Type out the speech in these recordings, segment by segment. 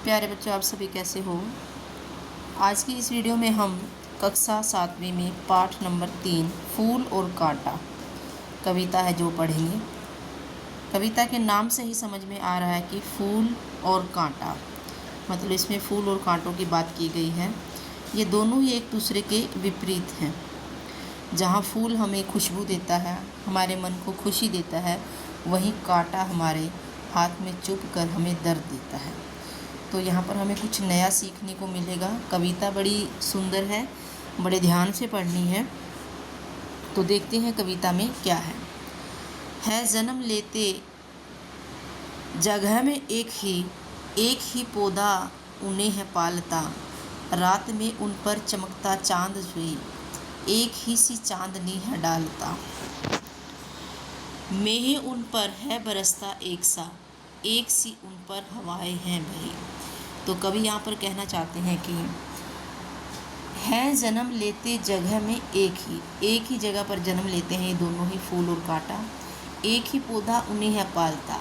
प्यारे बच्चों, आप सभी कैसे हो। आज की इस वीडियो में हम कक्षा 7वीं में पाठ नंबर 3 फूल और कांटा कविता है जो पढ़ेंगे। कविता के नाम से ही समझ में आ रहा है कि फूल और कांटा, मतलब इसमें फूल और कांटों की बात की गई है। ये दोनों ही एक दूसरे के विपरीत हैं। जहाँ फूल हमें खुशबू देता है, हमारे मन को खुशी देता है, वहीं कांटा हमारे हाथ में चुभ कर हमें दर्द देता है। तो यहाँ पर हमें कुछ नया सीखने को मिलेगा। कविता बड़ी सुंदर है, बड़े ध्यान से पढ़नी है। तो देखते हैं कविता में क्या है जन्म लेते जगह में एक ही पौधा उन्हें है पालता, रात में उन पर चमकता चांद हुई, एक ही सी चांदनी है डालता। मेह उन पर है बरसता एक सी उन पर हवाएं हैं बही। तो कवि यहाँ पर कहना चाहते हैं कि है जन्म लेते जगह में एक ही जगह पर जन्म लेते हैं ये दोनों ही फूल और कांटा। एक ही पौधा उन्हें है पालता,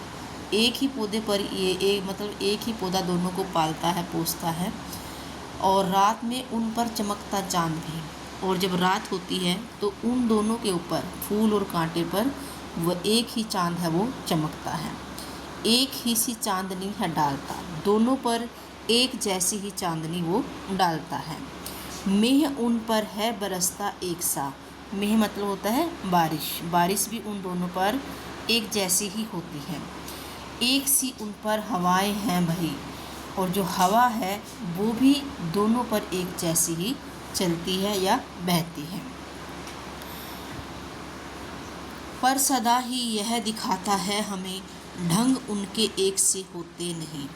एक ही पौधे पर एक ही पौधा दोनों को पालता है, पोसता है। और रात में उन पर चमकता चांद भी, और जब रात होती है तो उन दोनों के ऊपर, फूल और कांटे पर, वह एक ही चांद है वो चमकता है। एक ही सी चांदनी है डालता, दोनों पर एक जैसी ही चांदनी वो डालता है। मेह उन पर है बरसता एक सा, मेह मतलब होता है बारिश, बारिश भी उन दोनों पर एक जैसी ही होती है। एक सी उन पर हवाएं हैं बही, और जो हवा है वो भी दोनों पर एक जैसी ही चलती है या बहती है। पर सदा ही यह दिखाता है हमें, ढंग उनके एक से होते नहीं।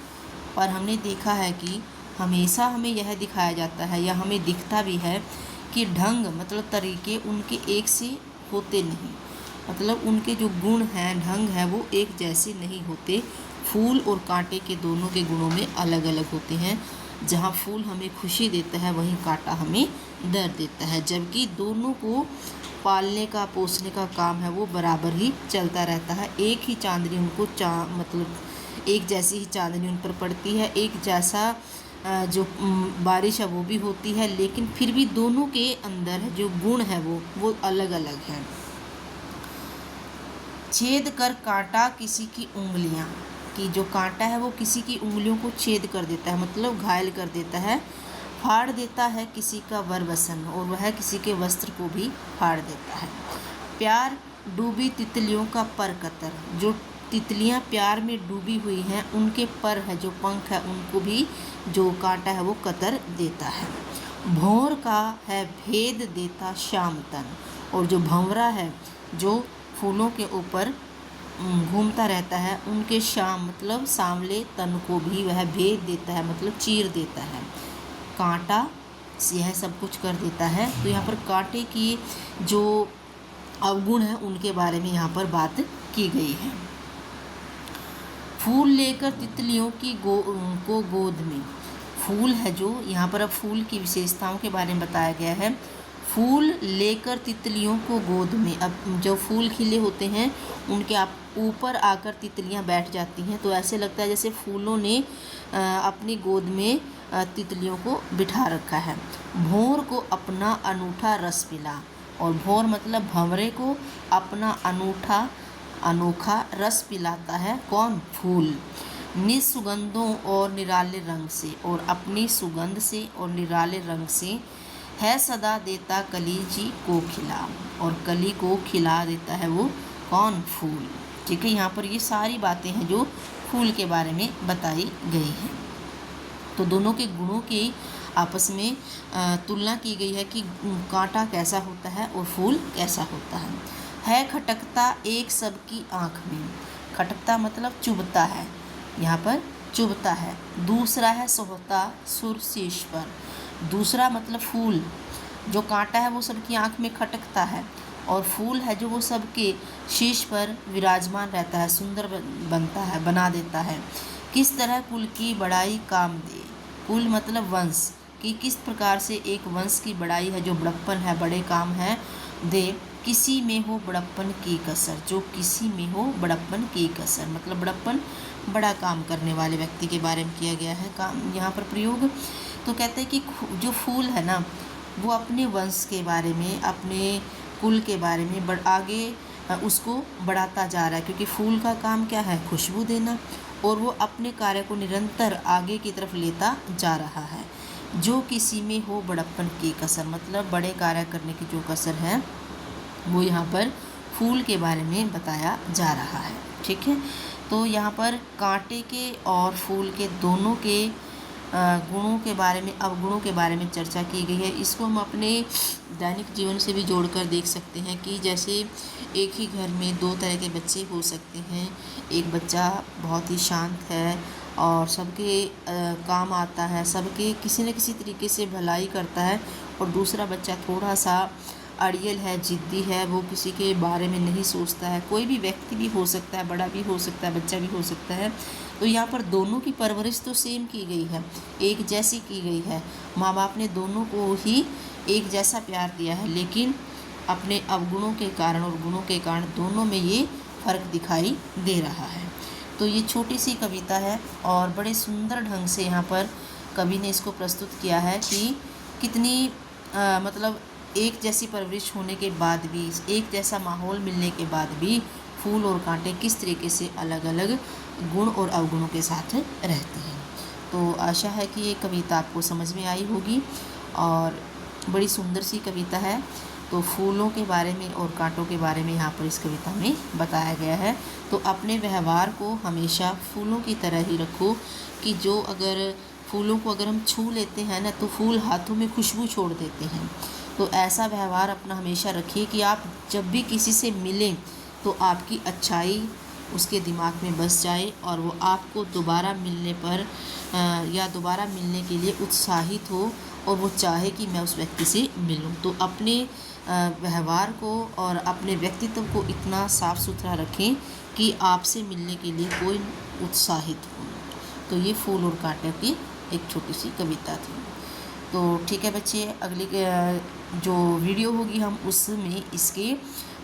पर हमने देखा है कि हमेशा हमें यह दिखाया जाता है या हमें दिखता भी है कि ढंग मतलब तरीके उनके एक से होते नहीं, मतलब उनके जो गुण हैं, ढंग है, वो एक जैसे नहीं होते। फूल और कांटे के दोनों के गुणों में अलग अलग होते हैं। जहाँ फूल हमें खुशी देता है वहीं कांटा हमें दर्द देता है, जबकि दोनों को पालने का, पोसने का काम है वो बराबर ही चलता रहता है। एक ही चांदनी उनको मतलब एक जैसी ही चांदनी उन पर पड़ती है, एक जैसा जो बारिश है वो भी होती है, लेकिन फिर भी दोनों के अंदर जो गुण है वो अलग अलग हैं। छेद कर कांटा किसी की उंगलियां, कि जो कांटा है वो किसी की उंगलियों को छेद कर देता है, मतलब घायल कर देता है। फाड़ देता है किसी का वरवसन, और वह किसी के वस्त्र को भी फाड़ देता है। प्यार डूबी तितलियों का पर कतर, जो तितलियां प्यार में डूबी हुई हैं उनके पर है, जो पंख है, उनको भी जो कांटा है वो कतर देता है। भौर का है भेद देता श्याम तन, और जो भंवरा है जो फूलों के ऊपर घूमता रहता है, उनके श्याम मतलब सांवले तन को भी वह भेद देता है, मतलब चीर देता है। कांटा यह सब कुछ कर देता है। तो यहाँ पर कांटे की जो अवगुण है उनके बारे में यहाँ पर बात की गई है। फूल लेकर तितलियों की को गोद में, फूल है जो यहाँ पर अब फूल की विशेषताओं के बारे में बताया गया है। फूल लेकर तितलियों को गोद में, अब जो फूल खिले होते हैं उनके ऊपर आकर तितलियां बैठ जाती हैं, तो ऐसे लगता है जैसे फूलों ने अपनी गोद में तितलियों को बिठा रखा है। भौर को अपना अनूठा रस पिला, और भौर मतलब भंवरे को अपना अनोखा रस पिलाता है कौन? फूल। निसुगंधों और निराले रंग से, और अपनी सुगंध से और निराले रंग से है सदा देता कली जी को खिला, और कली को खिला देता है वो कौन? फूल। ठीक है, यहाँ पर ये सारी बातें हैं जो फूल के बारे में बताई गई हैं। तो दोनों के गुणों की आपस में तुलना की गई है कि कांटा कैसा होता है और फूल कैसा होता है। खटकता एक सबकी आँख में, खटकता मतलब चुभता है, यहाँ पर चुभता है। दूसरा है सोहता सुर शीश पर, दूसरा मतलब फूल, जो कांटा है वो सबकी आँख में खटकता है, और फूल है जो वो सबके शीश पर विराजमान रहता है, सुंदर बनता है, बना देता है। किस तरह कुल की बड़ाई काम दे, कुल मतलब वंश, कि किस प्रकार से एक वंश की बड़ाई है, जो बड़प्पन है, बड़े काम है, दे। किसी में हो बड़प्पन की कसर, जो किसी में हो बड़प्पन की कसर, मतलब बड़प्पन बड़ा काम करने वाले व्यक्ति के बारे में किया गया है काम यहाँ पर प्रयोग। तो कहते हैं कि जो फूल है ना वो अपने वंश के बारे में, अपने कुल के बारे में आगे उसको बढ़ाता जा रहा है, क्योंकि फूल का काम क्या है, खुशबू देना, और वो अपने कार्य को निरंतर आगे की तरफ लेता जा रहा है। जो किसी में हो बड़प्पन की कसर, मतलब बड़े कार्य करने की जो कसर है वो यहाँ पर फूल के बारे में बताया जा रहा है। ठीक है, तो यहाँ पर कांटे के और फूल के दोनों के गुणों के बारे में, अवगुणों के बारे में चर्चा की गई है। इसको हम अपने दैनिक जीवन से भी जोड़कर देख सकते हैं कि जैसे एक ही घर में दो तरह के बच्चे हो सकते हैं। एक बच्चा बहुत ही शांत है और सबके काम आता है, सबके किसी न किसी तरीके से भलाई करता है, और दूसरा बच्चा थोड़ा सा अड़ियल है, ज़िद्दी है, वो किसी के बारे में नहीं सोचता है। कोई भी व्यक्ति भी हो सकता है, बड़ा भी हो सकता है, बच्चा भी हो सकता है। तो यहाँ पर दोनों की परवरिश तो सेम की गई है, एक जैसी की गई है। माँ बाप ने दोनों को ही एक जैसा प्यार दिया है, लेकिन अपने अवगुणों के कारण और गुणों के कारण दोनों में ये फ़र्क दिखाई दे रहा है। तो ये छोटी सी कविता है और बड़े सुंदर ढंग से यहाँ पर कवि ने इसको प्रस्तुत किया है कि कितनी मतलब एक जैसी परवरिश होने के बाद भी, एक जैसा माहौल मिलने के बाद भी फूल और कांटे किस तरीके से अलग अलग गुण और अवगुणों के साथ रहते हैं। तो आशा है कि ये कविता आपको समझ में आई होगी और बड़ी सुंदर सी कविता है। तो फूलों के बारे में और कांटों के बारे में यहाँ पर इस कविता में बताया गया है। तो अपने व्यवहार को हमेशा फूलों की तरह ही रखो कि जो अगर फूलों को अगर हम छू लेते हैं ना तो फूल हाथों में खुशबू छोड़ देते हैं। तो ऐसा व्यवहार अपना हमेशा रखिए कि आप जब भी किसी से मिलें तो आपकी अच्छाई उसके दिमाग में बस जाए और वो आपको दोबारा मिलने पर या दोबारा मिलने के लिए उत्साहित हो और वो चाहे कि मैं उस व्यक्ति से मिलूं। तो अपने व्यवहार को और अपने व्यक्तित्व को इतना साफ़ सुथरा रखें कि आपसे मिलने के लिए कोई उत्साहित हो। तो ये फूल और कांटे की एक छोटी सी कविता थी। तो ठीक है बच्चे, अगली जो वीडियो होगी हम उसमें इसके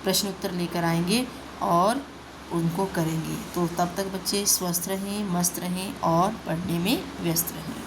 प्रश्न उत्तर लेकर आएंगे और उनको करेंगे। तो तब तक बच्चे स्वस्थ रहें, मस्त रहें और पढ़ने में व्यस्त रहें।